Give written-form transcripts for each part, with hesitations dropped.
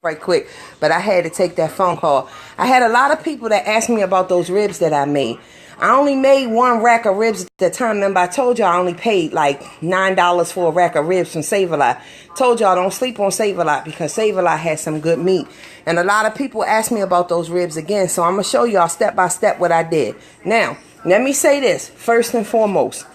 right quick, but I had to take that phone call. I had a lot of people that asked me about those ribs that I made. I only made one rack of ribs at the time. Remember, I told y'all I only paid like $9 for a rack of ribs from Save-A-Lot. Told y'all don't sleep on Save-A-Lot because Save-A-Lot has some good meat. And a lot of people asked me about those ribs again, so I'm going to show y'all step by step what I did. Now, let me say this first and foremost.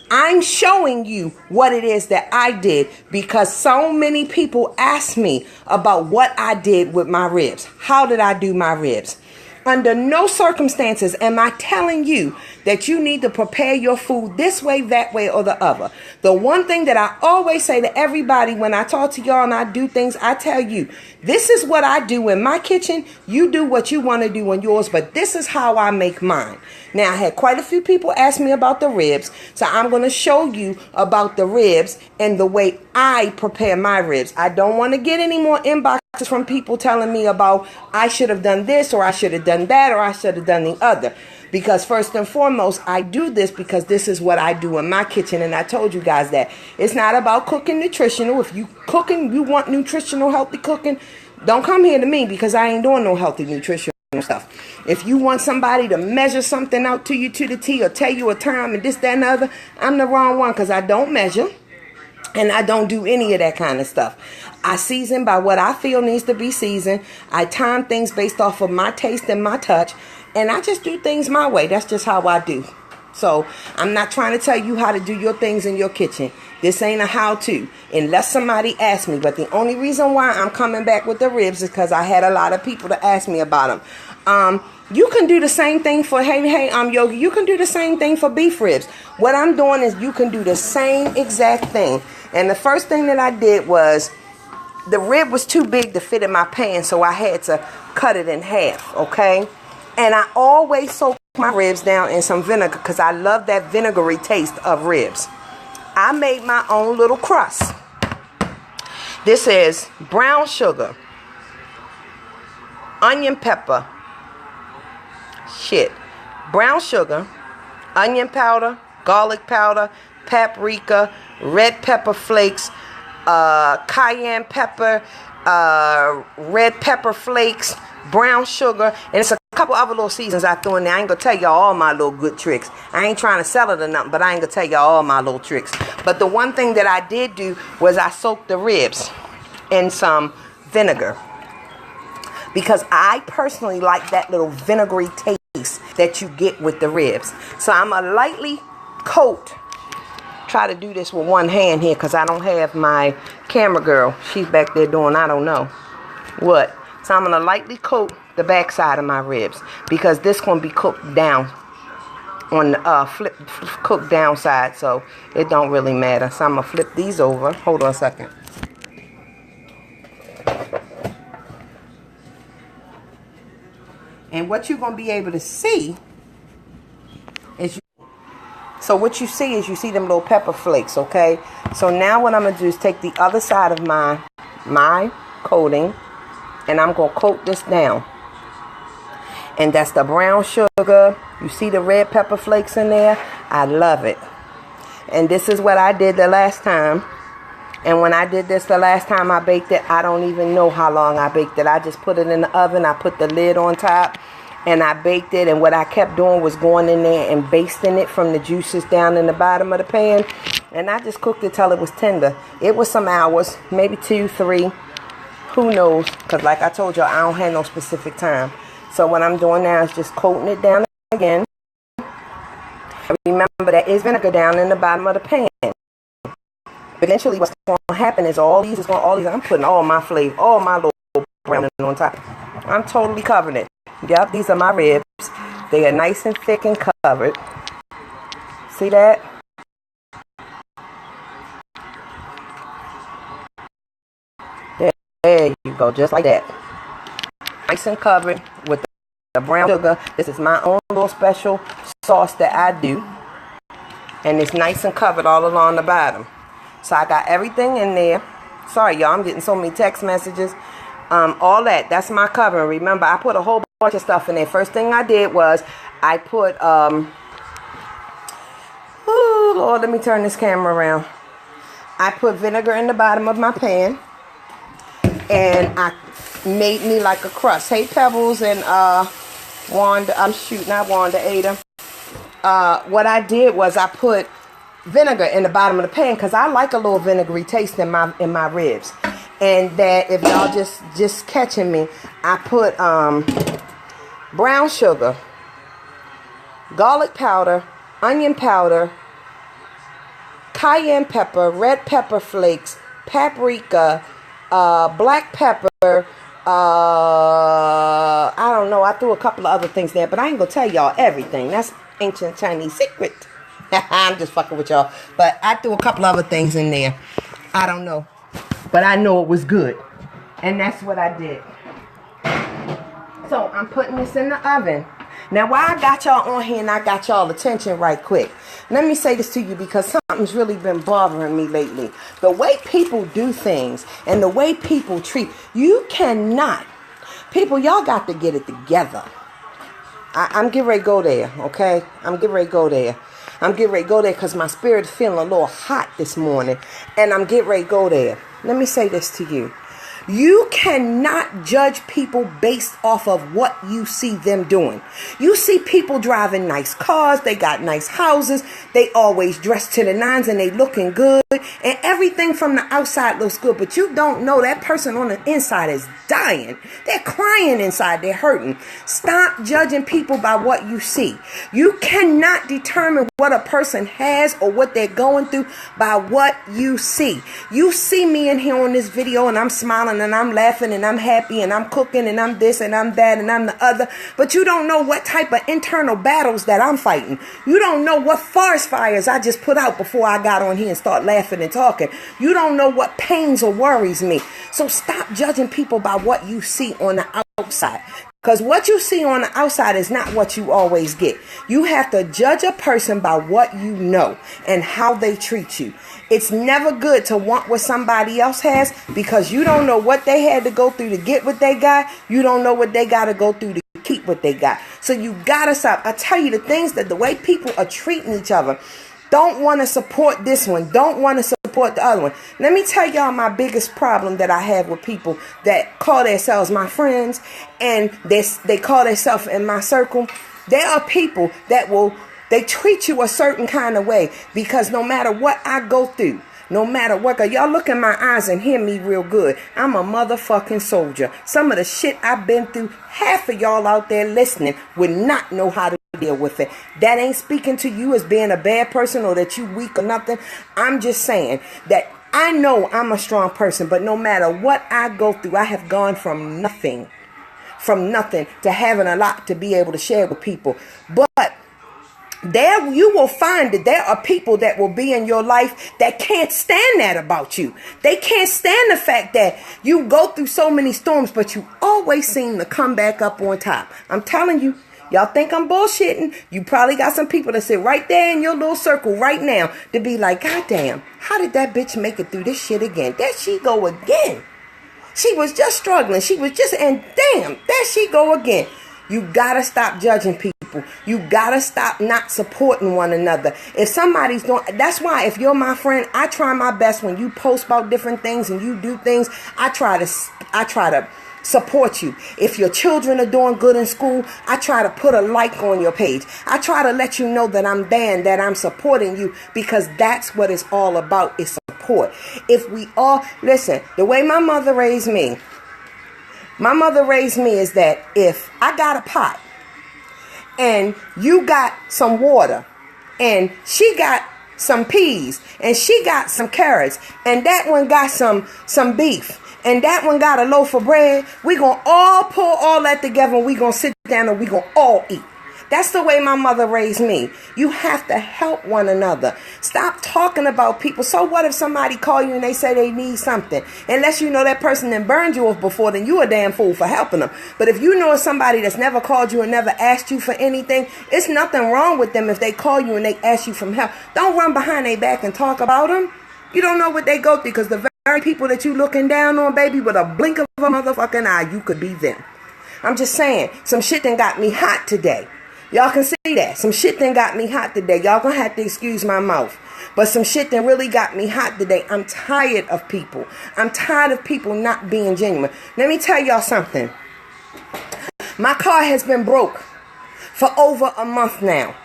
I'm showing you what it is that I did because so many people ask me about what I did with my ribs. How did I do my ribs? Under no circumstances am I telling you that you need to prepare your food this way, that way, or the other. The one thing that I always say to everybody when I talk to y'all and I do things, I tell you, this is what I do in my kitchen. You do what you want to do in yours, but this is how I make mine. Now, I had quite a few people ask me about the ribs, so I'm going to show you about the ribs and the way I prepare my ribs. I don't want to get any more inboxes from people telling me about I should have done this or I should have done that or I should have done the other. Because first and foremost, I do this because this is what I do in my kitchen. And I told you guys that it's not about cooking nutritional. If you cooking, you want nutritional, healthy cooking, don't come here to me because I ain't doing no healthy nutritional stuff. If you want somebody to measure something out to you to the T or tell you a time and this, that, and the other, I'm the wrong one because I don't measure. And I don't do any of that kind of stuff. I season by what I feel needs to be seasoned. I time things based off of my taste and my touch. And I just do things my way. That's just how I do. So I'm not trying to tell you how to do your things in your kitchen. This ain't a how-to unless somebody asks me. But the only reason why I'm coming back with the ribs is because I had a lot of people to ask me about them. You can do the same thing for, Yogi, you can do the same thing for beef ribs. What I'm doing is you can do the same exact thing. And the first thing that I did was the rib was too big to fit in my pan, so I had to cut it in half, okay? And I always soak my ribs down in some vinegar because I love that vinegary taste of ribs. I made my own little crust. This is brown sugar, onion pepper, brown sugar, onion powder, garlic powder, paprika, red pepper flakes, cayenne pepper, red pepper flakes, brown sugar, and it's a couple other little seasons I threw in there. I ain't gonna tell y'all all my little good tricks. I ain't trying to sell it or nothing, but I ain't gonna tell y'all all my little tricks. But the one thing that I did do was I soaked the ribs in some vinegar because I personally like that little vinegary taste that you get with the ribs. So I'm a lightly coat. Try to do this with one hand here because I don't have my camera girl. She's back there doing I don't know what. So I'm going to lightly coat the backside of my ribs because this going to be cooked down on the cooked down side, so it don't really matter. So I'm going to flip these over. Hold on a second. And what you're going to be able to see is what you see is you see them little pepper flakes, okay? So now what I'm going to do is take the other side of my coating and I'm going to coat this down. And that's the brown sugar. You see the red pepper flakes in there? I love it. And this is what I did the last time. And when I did this the last time I baked it, I don't even know how long I baked it. I just put it in the oven. I put the lid on top and I baked it. And what I kept doing was going in there and basting it from the juices down in the bottom of the pan. And I just cooked it till it was tender. It was some hours, maybe 2, 3. Who knows? Because like I told you, I don't have no specific time. So what I'm doing now is just coating it down again. Remember, there is vinegar down in the bottom of the pan. Eventually, what's going to happen is I'm putting all my flavor, all my little brown on top. I'm totally covering it. Yep, these are my ribs. They are nice and thick and covered. See that? There you go, just like that. Nice and covered with the brown sugar. This is my own little special sauce that I do. And it's nice and covered all along the bottom. So I got everything in there. Sorry, y'all, I'm getting so many text messages. All that's my covering. Remember, I put a whole bunch of stuff in there. First thing I did was I put, oh, Lord, let me turn this camera around. I put vinegar in the bottom of my pan. And I made me like a crust. Hey, Pebbles and Wanda, not Wanda, Ada. What I did was I put vinegar in the bottom of the pan because I like a little vinegary taste in my ribs. And that, if y'all just catching me, I put brown sugar, garlic powder, onion powder, cayenne pepper, red pepper flakes, paprika, black pepper. I don't know. I threw a couple of other things there, but I ain't gonna tell y'all everything. That's ancient Chinese secret. I'm just fucking with y'all. But I threw a couple other things in there. I don't know. But I know it was good. And that's what I did. So I'm putting this in the oven. Now, while I got y'all on here and I got y'all attention right quick, let me say this to you because something's really been bothering me lately. The way people do things and the way people treat, you cannot. People, y'all got to get it together. I'm getting ready to go there, okay? I'm getting ready to go there. I'm getting ready to go there because my spirit is feeling a little hot this morning. And I'm getting ready to go there. Let me say this to you. You cannot judge people based off of what you see them doing. You see people driving nice cars. They got nice houses. They always dressed to the nines and they looking good. And everything from the outside looks good. But you don't know that person on the inside is dying. They're crying inside. They're hurting. Stop judging people by what you see. You cannot determine what a person has or what they're going through by what you see. You see me in here on this video and I'm smiling and I'm laughing and I'm happy and I'm cooking and I'm this and I'm that and I'm the other. But you don't know what type of internal battles that I'm fighting. You don't know what forest fires I just put out before I got on here and start laughing and talking. You don't know what pains or worries me. So stop judging people by what you see on the outside. Because what you see on the outside is not what you always get. You have to judge a person by what you know and how they treat you. It's never good to want what somebody else has because you don't know what they had to go through to get what they got. You don't know what they got to go through to keep what they got. So you got to stop. I tell you the things that the way people are treating each other. Don't want to support this one. Don't want to support the other one. Let me tell y'all my biggest problem that I have with people that call themselves my friends and they call themselves in my circle. There are people that they treat you a certain kind of way because no matter what I go through, no matter what, y'all look in my eyes and hear me real good. I'm a motherfucking soldier. Some of the shit I've been through, half of y'all out there listening would not know how to deal with it. That ain't speaking to you as being a bad person or that you weak or nothing. I'm just saying that I know I'm a strong person, but no matter what I go through, I have gone from nothing to having a lot to be able to share with people. But there you will find that there are people that will be in your life that can't stand that about you. They can't stand the fact that you go through so many storms, but you always seem to come back up on top. I'm telling you, y'all think I'm bullshitting. You probably got some people that sit right there in your little circle right now to be like, God damn, how did that bitch make it through this shit again? There she go again. She was just struggling. And damn, there she go again. You gotta stop judging people. You gotta stop not supporting one another. If somebody's doing, that's why if you're my friend, I try my best when you post about different things and you do things, I try to support you. If your children are doing good in school, I try to put a like on your page. I try to let you know that I'm there and that I'm supporting you because that's what it's all about, is support. If we all, listen, the way my mother raised me is that if I got a pot and you got some water and she got some peas and she got some carrots and that one got some beef and that one got a loaf of bread, we gonna all pull all that together and we gonna sit down and we gonna all eat. That's the way my mother raised me. You have to help one another. Stop talking about people. So what if somebody call you and they say they need something? Unless you know that person that burned you off before, then you a damn fool for helping them. But if you know somebody that's never called you and never asked you for anything, it's nothing wrong with them if they call you and they ask you for help. Don't run behind their back and talk about them. You don't know what they go through because the very people that you looking down on, baby, with a blink of a motherfucking eye, you could be them. I'm just saying, some shit done got me hot today. Y'all can see that. Some shit done got me hot today. Y'all gonna have to excuse my mouth. But some shit that really got me hot today. I'm tired of people. I'm tired of people not being genuine. Let me tell y'all something. My car has been broke for over a month now.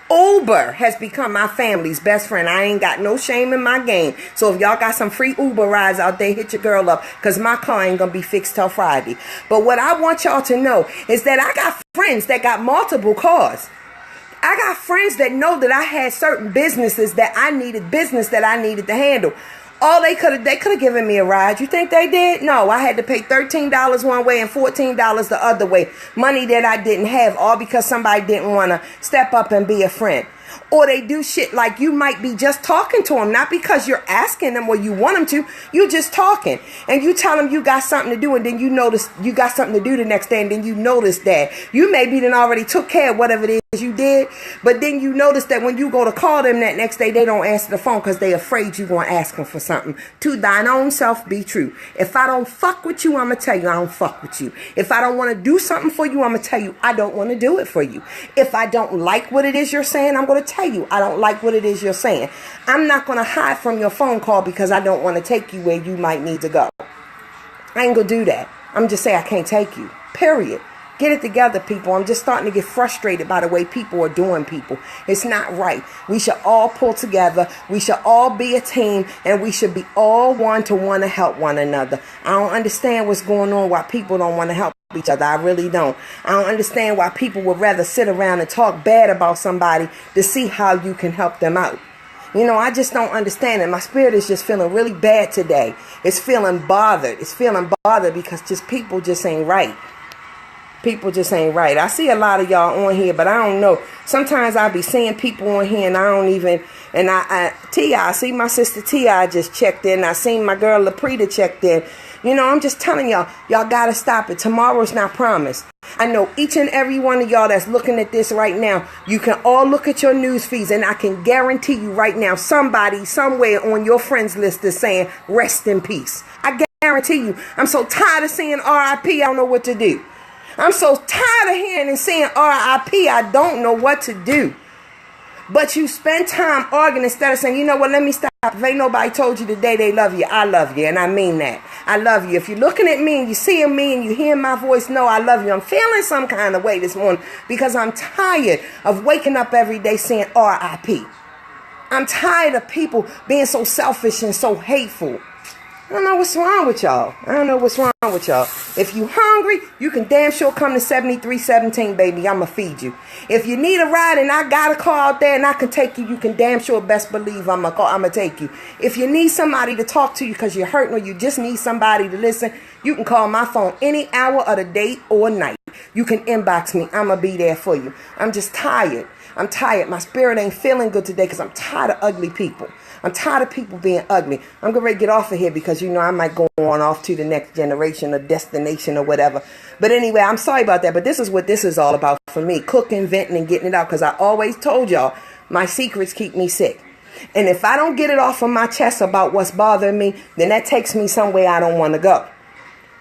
Uber has become my family's best friend. I ain't got no shame in my game. So if y'all got some free Uber rides out there, hit your girl up, because my car ain't going to be fixed till Friday. But what I want y'all to know is that I got friends that got multiple cars. I got friends that know that I had certain business that I needed to handle. All they could have given me a ride. You think they did? No, I had to pay $13 one way and $14 the other way. Money that I didn't have, all because somebody didn't want to step up and be a friend. Or they do shit like you might be just talking to them, not because you're asking them or you want them to. You just talking, and you tell them you got something to do, and then you notice you got something to do the next day, and then you notice that you maybe then already took care of whatever it is you did, but then you notice that when you go to call them that next day, they don't answer the phone because they afraid you gonna ask them for something. To thine own self be true. If I don't fuck with you, I'm gonna tell you I don't fuck with you. If I don't want to do something for you, I'm gonna tell you I don't want to do it for you. If I don't like what it is you're saying, I'm gonna tell you I don't like what it is you're saying. I'm not going to hide from your phone call because I don't want to take you where you might need to go. I ain't going to do that. I'm just saying I can't take you. Period. Get it together, people. I'm just starting to get frustrated by the way people are doing people. It's not right. We should all pull together. We should all be a team, and we should be all one to want to help one another. I don't understand what's going on, why people don't want to help each other. I really don't. I don't understand why people would rather sit around and talk bad about somebody to see how you can help them out. You know, I just don't understand it. My spirit is just feeling really bad today. It's feeling bothered. It's feeling bothered because just people just ain't right. People just ain't right. I see a lot of y'all on here, but I don't know. Sometimes I be seeing people on here and I don't even, and I see my sister T.I. just checked in. I seen my girl Laprita checked in. You know, I'm just telling y'all got to stop it. Tomorrow's not promised. I know each and every one of y'all that's looking at this right now, you can all look at your news feeds, and I can guarantee you right now, somebody somewhere on your friends list is saying, rest in peace. I guarantee you. I'm so tired of seeing R.I.P. I don't know what to do. I'm so tired of hearing and seeing R.I.P. I don't know what to do. But you spend time arguing instead of saying, you know what, let me stop. If ain't nobody told you today they love you, I love you. And I mean that. I love you. If you're looking at me and you seeing me and you hearing my voice, know I love you. I'm feeling some kind of way this morning because I'm tired of waking up every day saying R.I.P. I'm tired of people being so selfish and so hateful. I don't know what's wrong with y'all. I don't know what's wrong with y'all. If you hungry, you can damn sure come to 7317, baby. I'ma feed you. If you need a ride and I got a car out there and I can take you, you can damn sure best believe I'ma take you. If you need somebody to talk to you because you're hurting or you just need somebody to listen, you can call my phone any hour of the day or night. You can inbox me. I'ma be there for you. I'm just tired. I'm tired. My spirit ain't feeling good today because I'm tired of ugly people. I'm tired of people being ugly. I'm going to get off of here because, you know, I might go on off to the next generation or destination or whatever. But anyway, I'm sorry about that. But this is what this is all about for me. Cooking, venting, and getting it out. Because I always told y'all, my secrets keep me sick. And if I don't get it off of my chest about what's bothering me, then that takes me somewhere I don't want to go.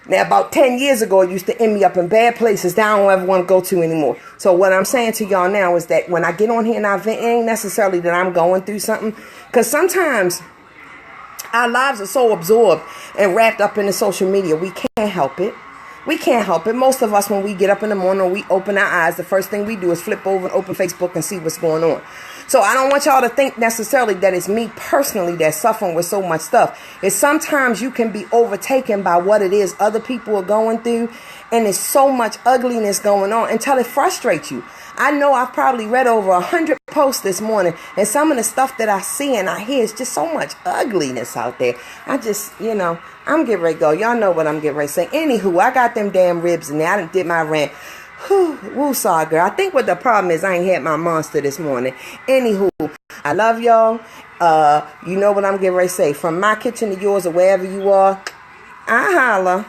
Now, about 10 years ago, it used to end me up in bad places that I don't ever want to go to anymore. So what I'm saying to y'all now is that when I get on here and I vent, it ain't necessarily that I'm going through something. Because sometimes our lives are so absorbed and wrapped up in the social media, we can't help it. We can't help it. Most of us, when we get up in the morning or we open our eyes, the first thing we do is flip over and open Facebook and see what's going on. So I don't want y'all to think necessarily that it's me personally that's suffering with so much stuff. It's sometimes you can be overtaken by what it is other people are going through. And there's so much ugliness going on until it frustrates you. I know I've probably read over 100 posts this morning. And some of the stuff that I see and I hear is just so much ugliness out there. I just, you know, I'm getting ready to go. Y'all know what I'm getting ready to say. Anywho, I got them damn ribs in there. I done did my rant. Woo, sorry, girl. I think what the problem is I ain't had my monster this morning. Anywho, I love y'all. You know what I'm getting ready to say. From my kitchen to yours or wherever you are, I holla.